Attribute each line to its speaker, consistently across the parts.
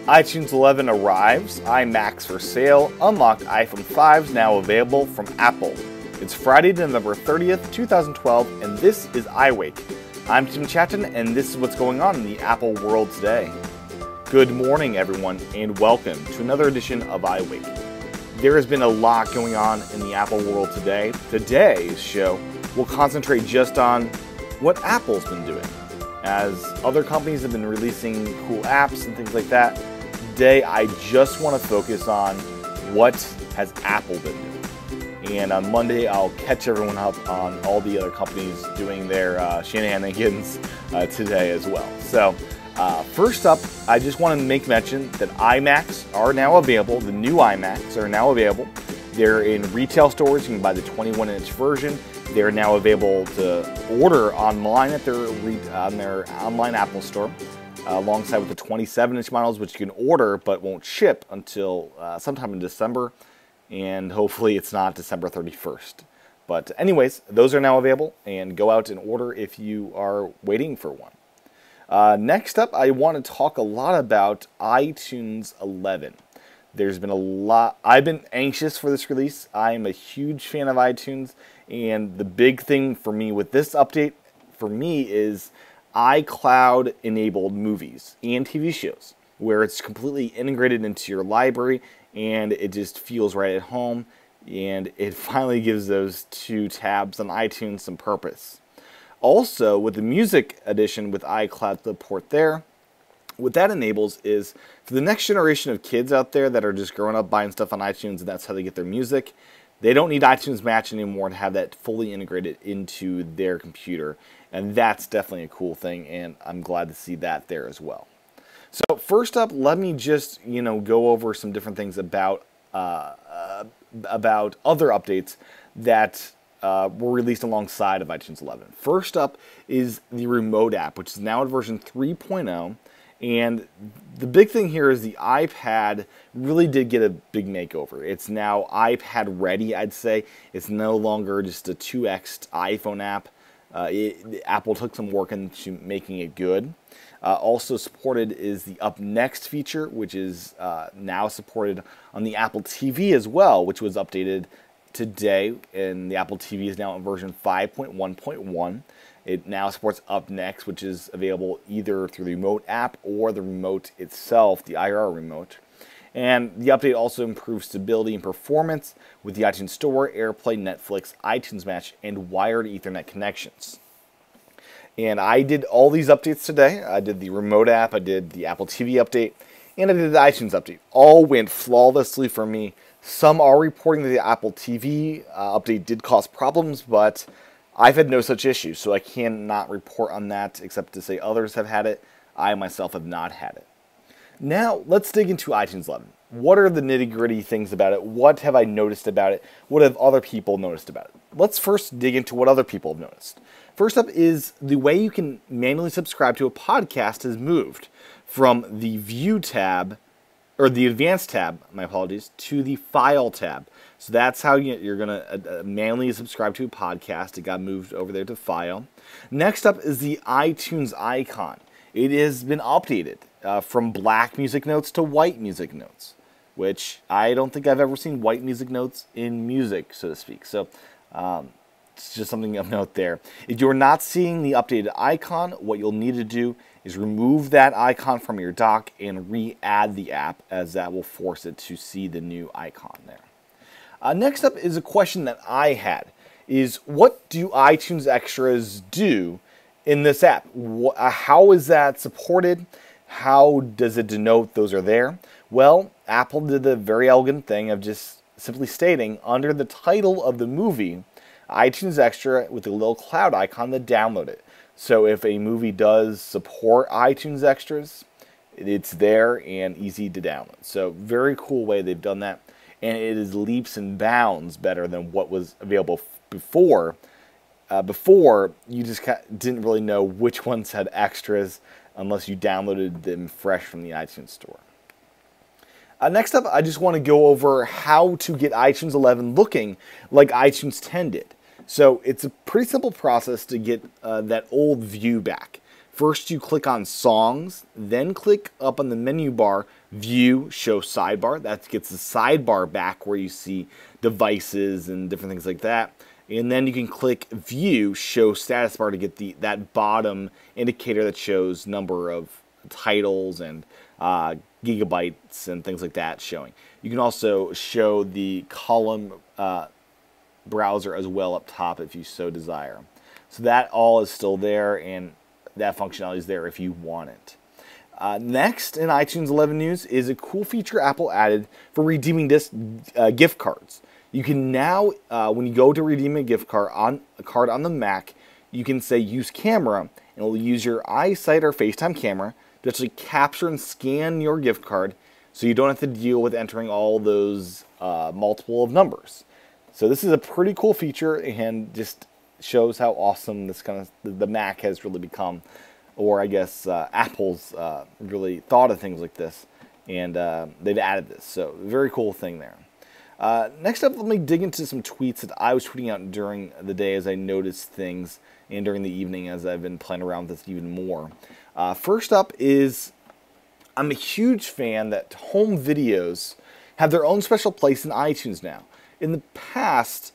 Speaker 1: iTunes 11 arrives, iMacs for sale, unlocked iPhone 5s now available from Apple. It's Friday, November 30th, 2012, and this is iWake. I'm Tim Chaten, and this is what's going on in the Apple world today. Good morning, everyone, and welcome to another edition of iWake. There has been a lot going on in the Apple world today. Today's show will concentrate just on what Apple's been doing. As other companies have been releasing cool apps and things like that, today I just want to focus on what has Apple been doing. And on Monday, I'll catch everyone up on all the other companies doing their shenanigans today as well. So first up, I just want to make mention that iMacs are now available. The new iMacs are now available. They're in retail stores. You can buy the 21-inch version. They're now available to order online at on their online Apple store, alongside with the 27-inch models, which you can order but won't ship until sometime in December, and hopefully it's not December 31st. But anyways, those are now available, and go out and order if you are waiting for one. Next up, I want to talk a lot about iTunes 11. There's been a lot. I've been anxious for this release. I am a huge fan of iTunes, and the big thing for me with this update, for me, is iCloud-enabled movies and TV shows, where it's completely integrated into your library, and it just feels right at home, and it finally gives those two tabs on iTunes some purpose. Also, with the Music Edition with iCloud support there, what that enables is for the next generation of kids out there that are just growing up buying stuff on iTunes and that's how they get their music, they don't need iTunes Match anymore to have that fully integrated into their computer. And that's definitely a cool thing, and I'm glad to see that there as well. So first up, let me just go over some different things about other updates that were released alongside of iTunes 11. First up is the Remote app, which is now in version 3.0. And the big thing here is the iPad really did get a big makeover. It's now iPad ready, I'd say. It's no longer just a 2x iPhone app. Apple took some work into making it good. Also supported is the Up Next feature, which is now supported on the Apple TV as well, which was updated today. And the Apple TV is now in version 5.1.1. It now supports Up Next, which is available either through the Remote app or the remote itself, the IR remote. And the update also improves stability and performance with the iTunes Store, AirPlay, Netflix, iTunes Match, and wired Ethernet connections. And I did all these updates today. I did the Remote app, I did the Apple TV update, and I did the iTunes update. All went flawlessly for me. Some are reporting that the Apple TV update did cause problems, but I've had no such issues, so I cannot report on that except to say others have had it. I myself have not had it. Now, let's dig into iTunes 11. What are the nitty-gritty things about it? What have I noticed about it? What have other people noticed about it? Let's first dig into what other people have noticed. First up is the way you can manually subscribe to a podcast has moved from the View tab, or the Advanced tab, my apologies, to the File tab. So that's how you're going to manually subscribe to a podcast. It got moved over there to File. Next up is the iTunes icon. It has been updated from black music notes to white music notes, which I don't think I've ever seen white music notes in music, so to speak. So it's just something of note there. If you're not seeing the updated icon, what you'll need to do is remove that icon from your dock and re-add the app, as that will force it to see the new icon there. Next up is a question that I had, is what do iTunes Extras do in this app? How is that supported? How does it denote those are there? Well, Apple did the very elegant thing of just simply stating under the title of the movie, iTunes Extra with a little cloud icon to download it. So if a movie does support iTunes Extras, it's there and easy to download. So very cool way they've done that. And it is leaps and bounds better than what was available before. Before, you just didn't really know which ones had extras unless you downloaded them fresh from the iTunes Store. Next up, I just want to go over how to get iTunes 11 looking like iTunes 10 did. So it's a pretty simple process to get that old view back. First, you click on Songs, then click up on the menu bar, View, Show Sidebar. That gets the sidebar back where you see devices and different things like that. And then you can click View, Show Status Bar to get that bottom indicator that shows number of titles and gigabytes and things like that showing. You can also show the column browser as well up top if you so desire. So that all is still there, and that functionality is there if you want it. Next in iTunes 11 news is a cool feature Apple added for redeeming gift cards. You can now, when you go to redeem a gift card on the Mac, you can say use camera, and it will use your iSight or FaceTime camera to actually capture and scan your gift card, so you don't have to deal with entering all those multiple of numbers. So this is a pretty cool feature, and just shows how awesome this the Mac has really become, or I guess Apple's really thought of things like this, and they've added this. So very cool thing there. Next up, let me dig into some tweets that I was tweeting out during the day as I noticed things, and during the evening as I've been playing around with this even more. First up is, I'm a huge fan that home videos have their own special place in iTunes now. In the past,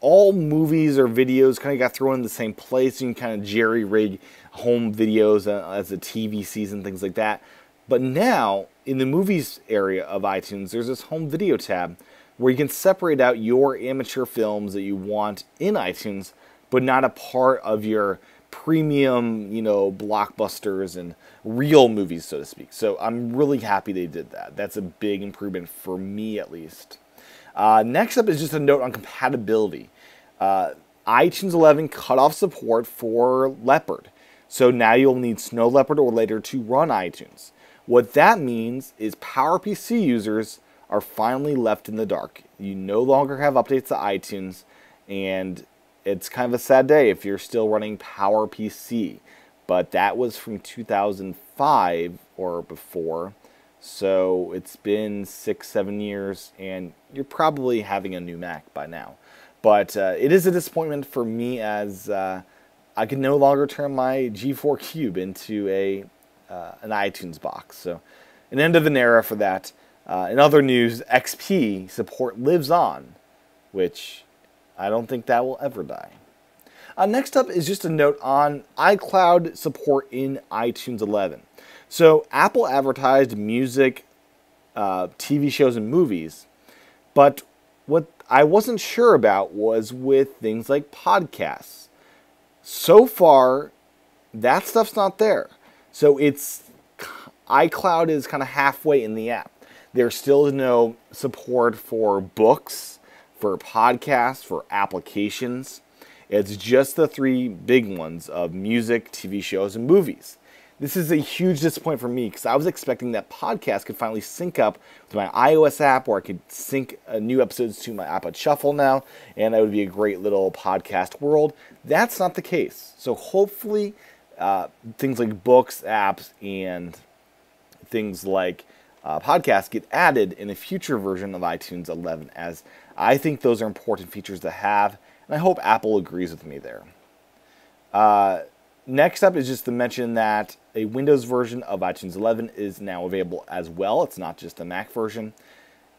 Speaker 1: all movies or videos kind of got thrown in the same place. You can kind of jerry-rig home videos as a TV season, things like that. But now, in the movies area of iTunes, there's this home video tab where you can separate out your amateur films that you want in iTunes, but not a part of your premium, blockbusters and real movies, so to speak. So I'm really happy they did that. That's a big improvement for me, at least. Next up is just a note on compatibility. iTunes 11 cut off support for Leopard. So now you'll need Snow Leopard or later to run iTunes. What that means is PowerPC users are finally left in the dark. You no longer have updates to iTunes, and it's kind of a sad day if you're still running PowerPC. But that was from 2005 or before, so it's been 6-7 years, and you're probably having a new Mac by now. But it is a disappointment for me, as I can no longer turn my G4 Cube into an iTunes box. So an end of an era for that. In other news, XP support lives on, which I don't think that will ever die. Next up is just a note on iCloud support in iTunes 11. So Apple advertised music, TV shows, and movies, but what I wasn't sure about was with things like podcasts. So far, that stuff's not there. So iCloud is kind of halfway in the app. There still is no support for books, for podcasts, for applications. It's just the three big ones of music, TV shows, and movies. This is a huge disappointment for me, because I was expecting that podcasts could finally sync up with my iOS app, or I could sync new episodes to my iPod Shuffle now, and that would be a great little podcast world. That's not the case. So hopefully things like books, apps, and things like podcasts get added in a future version of iTunes 11, as I think those are important features to have, and I hope Apple agrees with me there. Next up is just to mention that a Windows version of iTunes 11 is now available as well. It's not just a Mac version.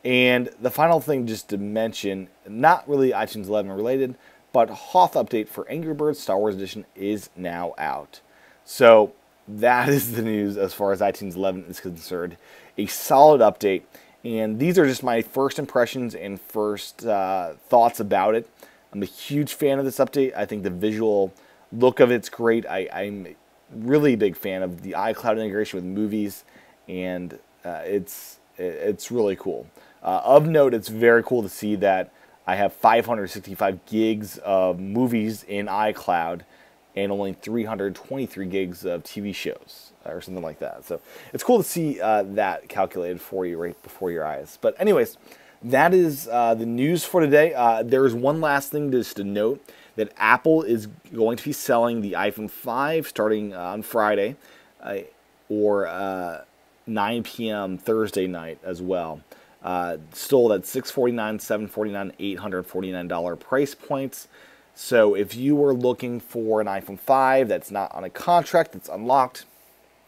Speaker 1: And the final thing just to mention, not really iTunes 11 related, but Hoth update for Angry Birds Star Wars Edition is now out. So that is the news as far as iTunes 11 is concerned. A solid update, and these are just my first impressions and first thoughts about it. I'm a huge fan of this update. I think the visual look of it's great. I'm really a big fan of the iCloud integration with movies, and it's really cool. Of note, it's very cool to see that I have 565 gigs of movies in iCloud and only 323 gigs of TV shows or something like that. So it's cool to see that calculated for you right before your eyes. But anyways, that is the news for today. There is one last thing just to note, that Apple is going to be selling the iPhone 5 starting on Friday or 9 p.m. Thursday night as well. Sold at $649, $749, $849 price points. So if you are looking for an iPhone 5 that's not on a contract, that's unlocked,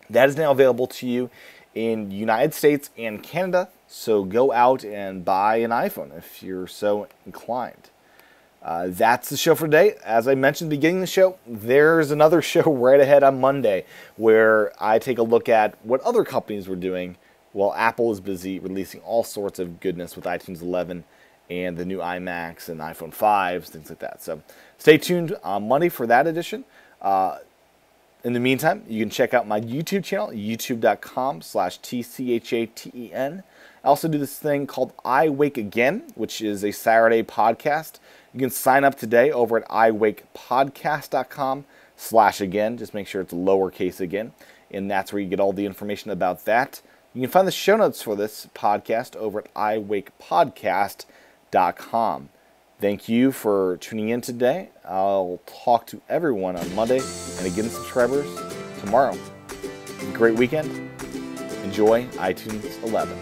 Speaker 1: that is now available to you in the United States and Canada. So go out and buy an iPhone if you're so inclined. That's the show for today. As I mentioned at the beginning of the show, there's another show right ahead on Monday where I take a look at what other companies were doing while Apple is busy releasing all sorts of goodness with iTunes 11 and the new iMacs and iPhone 5s, things like that. So stay tuned on Monday for that edition. In the meantime, you can check out my YouTube channel, youtube.com/TCHATEN. I also do this thing called iWake Again, which is a Saturday podcast. You can sign up today over at iWakePodcast.com/again. Just make sure it's lowercase again. And that's where you get all the information about that. You can find the show notes for this podcast over at iWakePodcast.com. Thank you for tuning in today. I'll talk to everyone on Monday, and again, subscribers, tomorrow. Great weekend. Enjoy iTunes 11.